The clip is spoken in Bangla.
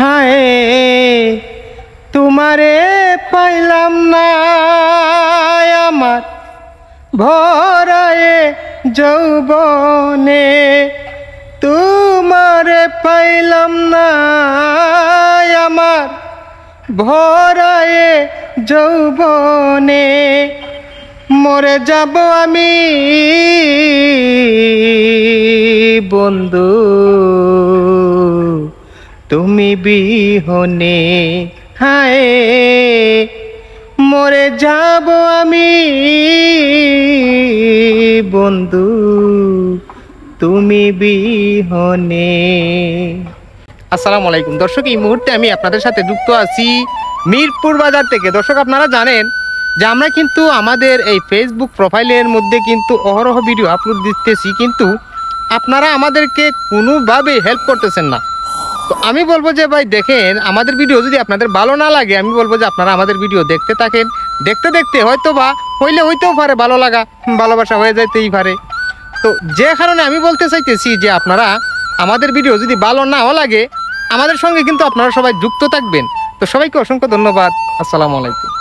হায় তোমারে পাইলাম না আমার ভরায়ে যৌবনে, তোমারে পাইলাম না আমার ভরায়ে যৌবনে, মরে যাব আমি বন্ধু তুমি বিহনে। হায় মরে যাব আমি বন্ধু তুমি বিহনে। আসসালামু আলাইকুম দর্শক, এই মুহূর্তে আমি আপনাদের সাথে যুক্ত আছি মিরপুর বাজার থেকে। দর্শক আপনারা জানেন যে আমরা কিন্তু আমাদের এই ফেসবুক প্রোফাইলের মধ্যে কিন্তু অহরহ ভিডিও আপলোড দিতেছি, কিন্তু আপনারা আমাদেরকে কোনোভাবে হেল্প করতেছেন না। তো আমি বলবো যে ভাই দেখেন, আমাদের ভিডিও যদি আপনাদের ভালো না লাগে, আমি বলবো যে আপনারা আমাদের ভিডিও দেখতে থাকেন। দেখতে দেখতে হয়তো বা হইতেও পারে ভালো লাগা, ভালোবাসা হয়ে যাইতেই পারে। তো যে কারণে আমি বলতে চাইতেছি যে আপনারা আমাদের ভিডিও যদি ভালো নাও লাগে, আমাদের সঙ্গে কিন্তু আপনারা সবাই যুক্ত থাকবেন। তো সবাইকে অসংখ্য ধন্যবাদ। আসসালামু আলাইকুম।